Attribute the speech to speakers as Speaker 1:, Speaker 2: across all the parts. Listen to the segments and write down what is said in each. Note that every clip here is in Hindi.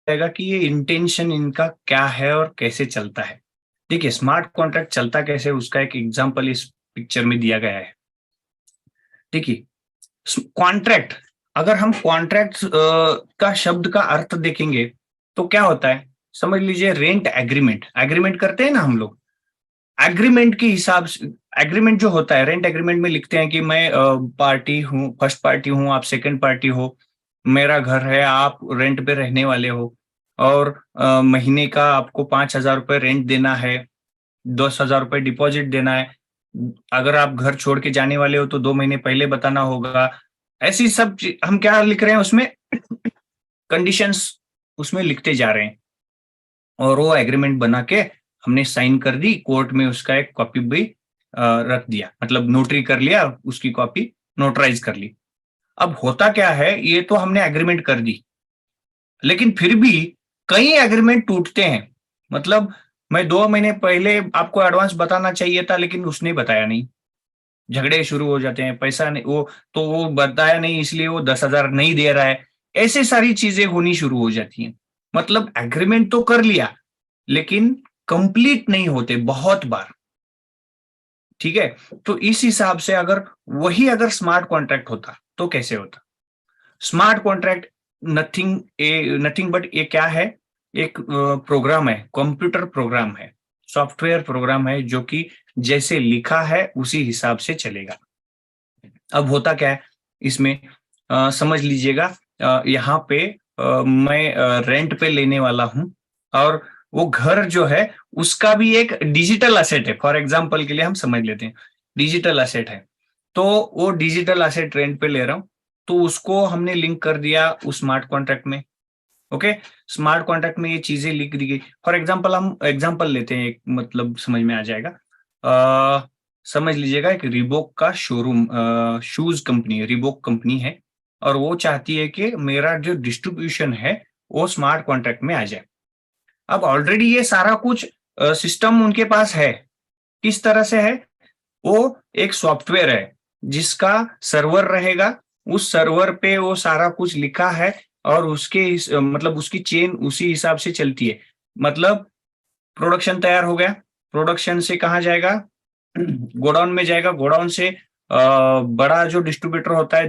Speaker 1: जाएगा कि ये इंटेंशन इनका क्या है और कैसे चलता है। देखिए, स्मार्ट कॉन्ट्रैक्ट चलता कैसे है, उसका एक एग्जांपल इस पिक्चर में दिया गया है। देखिए, कॉन्ट्रैक्ट, अगर हम कॉन्ट्रैक्ट का शब्द का अर्थ देखेंगे तो क्या होता है, समझ लीजिए रेंट एग्रीमेंट, एग्रीमेंट करते हैं ना हम लोग। एग्रीमेंट के हिसाब से, एग्रीमेंट जो होता है, रेंट एग्रीमेंट में लिखते हैं कि मैं पार्टी हूँ, फर्स्ट पार्टी हूँ, आप सेकंड पार्टी हो, मेरा घर है, आप रेंट पे रहने वाले हो, और महीने का आपको 5,000 रुपये रेंट देना है, 10,000 रुपये डिपॉजिट देना है। अगर आप घर छोड़ के जाने वाले हो तो 2 महीने पहले बताना होगा। ऐसी सब हम क्या लिख रहे हैं उसमें, कंडीशंस उसमें लिखते जा रहे हैं, और वो एग्रीमेंट बना के हमने साइन कर दी, कोर्ट में उसका एक कॉपी भी रख दिया, मतलब नोटरी कर लिया, उसकी कॉपी नोटराइज कर ली। अब होता क्या है, ये तो हमने एग्रीमेंट कर दी, लेकिन फिर भी कई एग्रीमेंट टूटते हैं। मतलब मैं 2 महीने पहले आपको एडवांस बताना चाहिए था, लेकिन उसने बताया नहीं, झगड़े शुरू हो जाते हैं, पैसा नहीं, वो बताया नहीं इसलिए वो 10,000 नहीं दे रहा है। ऐसे सारी चीजें होनी शुरू हो जाती हैं। मतलब एग्रीमेंट तो कर लिया, लेकिन कंप्लीट नहीं होते बहुत बार। ठीक है, तो इस हिसाब से अगर वही अगर स्मार्ट कॉन्ट्रैक्ट होता तो कैसे होता। स्मार्ट कॉन्ट्रैक्ट नथिंग बट ये क्या है, एक प्रोग्राम है, कंप्यूटर प्रोग्राम है, सॉफ्टवेयर प्रोग्राम है, जो कि जैसे लिखा है उसी हिसाब से चलेगा। अब होता क्या है इसमें, समझ लीजिएगा, यहाँ पे मैं रेंट पे लेने वाला हूँ, और वो घर जो है उसका भी एक डिजिटल असेट है। फॉर एग्जाम्पल के लिए हम समझ लेते हैं, डिजिटल असेट है, तो वो डिजिटल असेट रेंट पे ले रहा हूँ, तो उसको हमने लिंक कर दिया उस स्मार्ट कॉन्ट्रैक्ट में। ओके, स्मार्ट कॉन्ट्रैक्ट में ये चीजें लिख दी गई। फॉर एग्जाम्पल हम एग्जाम्पल लेते हैं, एक मतलब समझ में आ जाएगा। समझ लीजिएगा एक रिबोक का showroom, shoes company, Reebok company है, और वो चाहती है कि मेरा जो डिस्ट्रीब्यूशन है वो स्मार्ट कॉन्ट्रैक्ट में आ जाए। अब ऑलरेडी ये सारा कुछ सिस्टम उनके पास है। किस तरह से है, वो एक सॉफ्टवेयर है जिसका सर्वर रहेगा, उस सर्वर पे वो सारा कुछ लिखा है, और मतलब उसकी चेन उसी हिसाब से चलती है। मतलब प्रोडक्शन तैयार हो गया, प्रोडक्शन से कहाँ जाएगा, गोडाउन में जाएगा, गोडाउन से बड़ा जो डिस्ट्रीब्यूटर होता है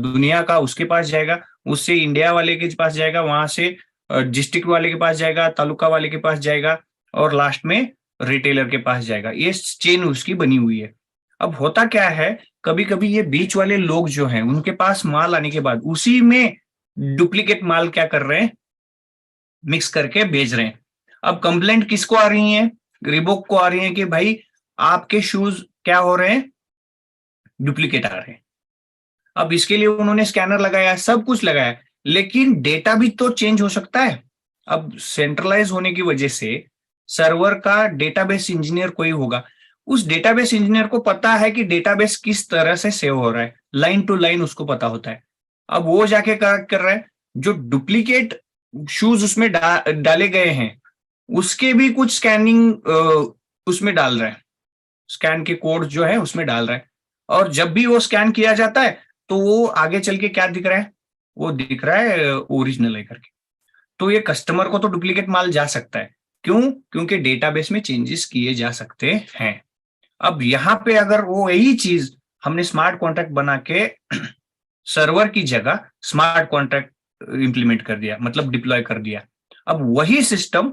Speaker 1: दुनिया का, उसके पास जाएगा, उससे इंडिया वाले के पास जाएगा, वहां से डिस्ट्रिक्ट वाले के पास जाएगा, तालुका वाले के पास जाएगा, और लास्ट में रिटेलर के पास जाएगा। ये चेन उसकी बनी हुई है। अब होता क्या है, कभी कभी ये बीच वाले लोग जो हैं उनके पास माल आने के बाद उसी में डुप्लीकेट माल क्या कर रहे हैं, मिक्स करके बेच रहे हैं। अब कंप्लेंट किसको आ रही है, रिबोक को आ रही है कि भाई आपके शूज क्या हो रहे हैं, डुप्लीकेट आ रहे हैं। अब इसके लिए उन्होंने स्कैनर लगाया, सब कुछ लगाया, लेकिन डेटा भी तो चेंज हो सकता है। अब सेंट्रलाइज होने की वजह से सर्वर का डेटाबेस इंजीनियर कोई होगा, उस डेटाबेस इंजीनियर को पता है कि डेटाबेस किस तरह से सेव हो रहा है, लाइन टू लाइन उसको पता होता है। अब वो जाके करेक्ट कर रहा है, जो डुप्लीकेट शूज उसमें डाले गए हैं उसके भी कुछ स्कैनिंग उसमें डाल रहा है, स्कैन के कोड जो है उसमें डाल रहा है, और जब भी वो स्कैन किया जाता है तो वो आगे चल के क्या दिख रहा है, वो दिख रहा है ओरिजिनल है करके। तो ये कस्टमर को तो डुप्लीकेट माल जा सकता है, क्यों, क्योंकि डेटाबेस में चेंजेस किए जा सकते हैं। अब यहाँ पे अगर वो यही चीज हमने स्मार्ट कॉन्ट्रैक्ट बना के सर्वर की जगह स्मार्ट कॉन्ट्रैक्ट इंप्लीमेंट कर दिया, मतलब डिप्लॉय कर दिया, अब वही सिस्टम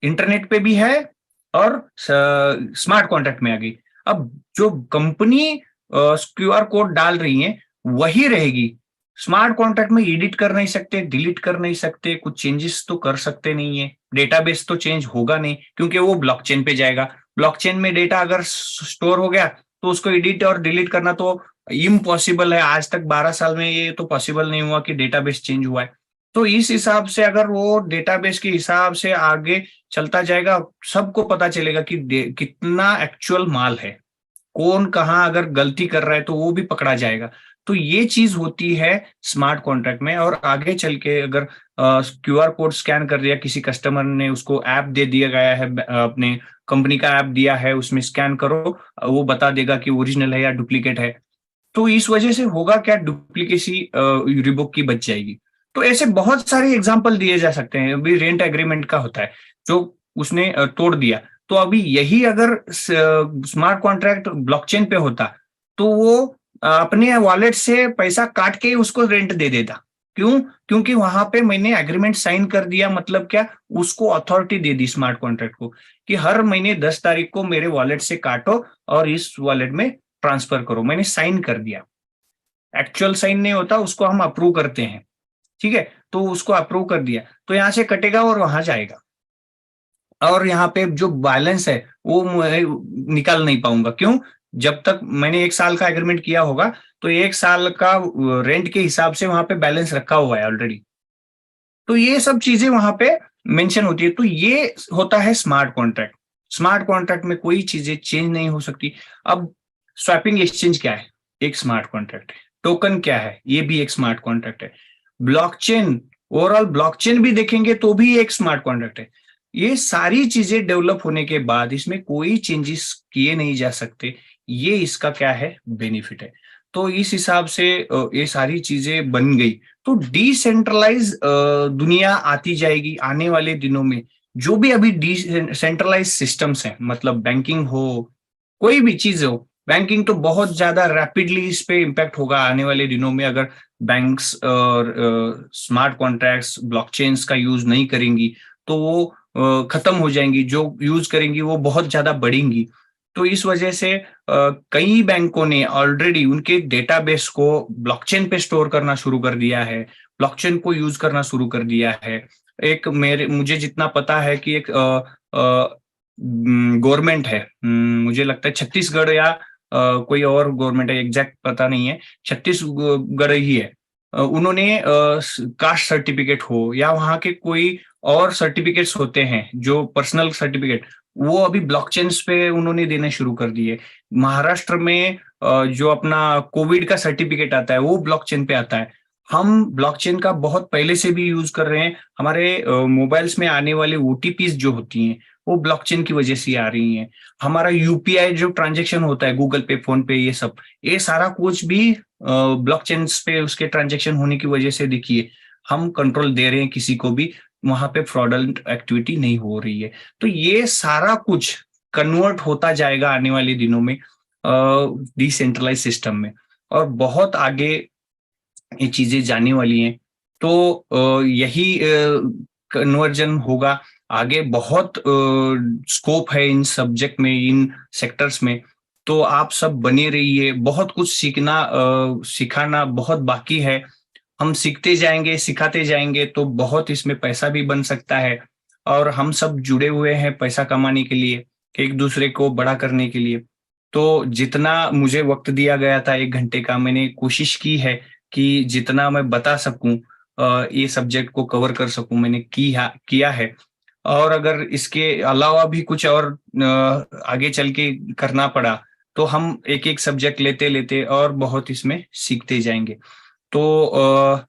Speaker 1: इंटरनेट पे भी है और स्मार्ट कॉन्ट्रैक्ट में आ गई। अब जो कंपनी क्यूआर कोड डाल रही है वही रहेगी, स्मार्ट कॉन्ट्रैक्ट में एडिट कर नहीं सकते, डिलीट कर नहीं सकते, कुछ चेंजेस तो कर सकते नहीं है, डेटाबेस तो चेंज होगा नहीं क्योंकि वो ब्लॉकचेन पे जाएगा। ब्लॉकचेन में डेटा अगर स्टोर हो गया तो उसको एडिट और डिलीट करना तो इम्पॉसिबल है। आज तक 12 साल में ये तो पॉसिबल नहीं हुआ कि डेटाबेस चेंज हुआ है। तो इस हिसाब से अगर वो डेटाबेस के हिसाब से आगे चलता जाएगा, सबको पता चलेगा कि कितना एक्चुअल माल है, कौन कहाँ अगर गलती कर रहा है तो वो भी पकड़ा जाएगा। तो ये चीज होती है स्मार्ट कॉन्ट्रैक्ट में। और आगे चल के अगर क्यूआर कोड स्कैन कर दिया किसी कस्टमर ने, उसको ऐप दे दिया गया है, अपने कंपनी का ऐप दिया है, उसमें स्कैन करो, वो बता देगा कि ओरिजिनल है या डुप्लीकेट है। तो इस वजह से होगा क्या, डुप्लीकेसी रिबुक की बच जाएगी। तो ऐसे बहुत सारे एग्जाम्पल दिए जा सकते हैं। अभी रेंट एग्रीमेंट का होता है, जो उसने तोड़ दिया, तो अभी यही अगर स्मार्ट कॉन्ट्रैक्ट ब्लॉकचेन पे होता, तो वो अपने वॉलेट से पैसा काट के ही उसको रेंट दे देता। क्यों? क्योंकि वहां पे मैंने एग्रीमेंट साइन कर दिया, मतलब क्या, उसको अथॉरिटी दे दी स्मार्ट कॉन्ट्रैक्ट को कि हर महीने 10 तारीख को मेरे वॉलेट से काटो और इस वॉलेट में ट्रांसफर करो। मैंने साइन कर दिया। एक्चुअल साइन नहीं होता, उसको हम अप्रूव करते हैं। ठीक है, तो उसको अप्रूव कर दिया, तो यहाँ से कटेगा और वहां जाएगा, और यहाँ पे जो बैलेंस है वो मैं निकाल नहीं पाऊंगा। क्यों? जब तक मैंने 1 साल का एग्रीमेंट किया होगा, तो 1 साल का रेंट के हिसाब से वहां पे बैलेंस रखा हुआ है ऑलरेडी। तो ये सब चीजें वहां पे मेंशन होती है। तो ये होता है स्मार्ट कॉन्ट्रैक्ट। स्मार्ट कॉन्ट्रैक्ट में कोई चीजें चेंज नहीं हो सकती। अब स्वैपिंग एक्सचेंज क्या है? एक स्मार्ट कॉन्ट्रैक्ट है। टोकन क्या है? ये भी एक स्मार्ट कॉन्ट्रैक्ट है। ब्लॉकचेन, ओवरऑल ब्लॉकचेन भी देखेंगे तो भी एक स्मार्ट कॉन्ट्रैक्ट है। ये सारी चीजें डेवलप होने के बाद इसमें कोई चेंजेस किए नहीं जा सकते। ये इसका क्या है? बेनिफिट है। तो इस हिसाब से ये सारी चीजें बन गई। तो डिसेंट्रलाइज दुनिया आती जाएगी आने वाले दिनों में। जो भी अभी डिसेंट्रलाइज सिस्टम्स हैं, मतलब बैंकिंग हो, कोई भी चीज हो, बैंकिंग तो बहुत ज्यादा रैपिडली इस पे इम्पैक्ट होगा आने वाले दिनों में। अगर बैंक्स और स्मार्ट कॉन्ट्रैक्ट्स ब्लॉकचेन्स का यूज नहीं करेंगी, तो वो खत्म हो जाएंगी। जो यूज करेंगी वो बहुत ज्यादा बढ़ेंगी। तो इस वजह से कई बैंकों ने ऑलरेडी उनके डेटाबेस को ब्लॉकचेन पे स्टोर करना शुरू कर दिया है, ब्लॉकचेन को यूज करना शुरू कर दिया है। एक मेरे मुझे जितना पता है कि एक गवर्नमेंट है, मुझे लगता है छत्तीसगढ़ या कोई और गवर्नमेंट है, एग्जैक्ट पता नहीं है, छत्तीसगढ़ ही है। उन्होंने कास्ट सर्टिफिकेट हो या वहाँ के कोई और सर्टिफिकेट्स होते हैं जो पर्सनल सर्टिफिकेट, वो अभी ब्लॉकचेन पे उन्होंने देने शुरू कर दिए। महाराष्ट्र में जो अपना कोविड का सर्टिफिकेट आता है वो ब्लॉकचेन पे आता है। हम ब्लॉकचेन का बहुत पहले से भी यूज कर रहे हैं। हमारे मोबाइल्स में आने वाले ओटीपीज जो होती हैं वो ब्लॉकचेन की वजह से आ रही हैं। हमारा यूपीआई जो ट्रांजेक्शन होता है, गूगल पे, फोन पे, ये सारा कुछ भी ब्लॉकचेन पे उसके ट्रांजेक्शन होने की वजह से, देखिए, हम कंट्रोल दे रहे हैं किसी को भी, वहां पे फ्रॉडलेंट एक्टिविटी नहीं हो रही है। तो ये सारा कुछ कन्वर्ट होता जाएगा आने वाले दिनों में डिसेंट्रलाइज सिस्टम में, और बहुत आगे ये चीजें जाने वाली हैं। तो यही कन्वर्जन होगा। आगे बहुत स्कोप है इन सब्जेक्ट में, इन सेक्टर्स में। तो आप सब बने रहिए। बहुत कुछ सीखना सिखाना बहुत बाकी है। हम सीखते जाएंगे, सिखाते जाएंगे, तो बहुत इसमें पैसा भी बन सकता है। और हम सब जुड़े हुए हैं पैसा कमाने के लिए, एक दूसरे को बड़ा करने के लिए। तो जितना मुझे वक्त दिया गया था 1 घंटे का, मैंने कोशिश की है कि जितना मैं बता सकूं, ये सब्जेक्ट को कवर कर सकूं, मैंने किया है। और अगर इसके अलावा भी कुछ और आगे चल के करना पड़ा, तो हम एक एक सब्जेक्ट लेते लेते और बहुत इसमें सीखते जाएंगे। तो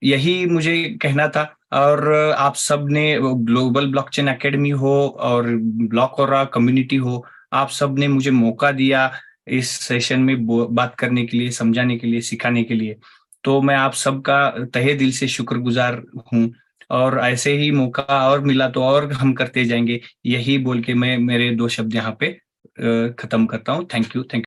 Speaker 1: यही मुझे कहना था। और आप सब ने, ग्लोबल ब्लॉकचेन एकेडमी हो और ब्लॉकओरा कम्युनिटी हो, आप सब ने मुझे मौका दिया इस सेशन में बात करने के लिए, समझाने के लिए, सिखाने के लिए। तो मैं आप सबका तहे दिल से शुक्रगुजार हूँ। और ऐसे ही मौका और मिला तो और हम करते जाएंगे। यही बोल के मैं मेरे 2 शब्द यहाँ पे खत्म करता हूँ। Thank you. थैंक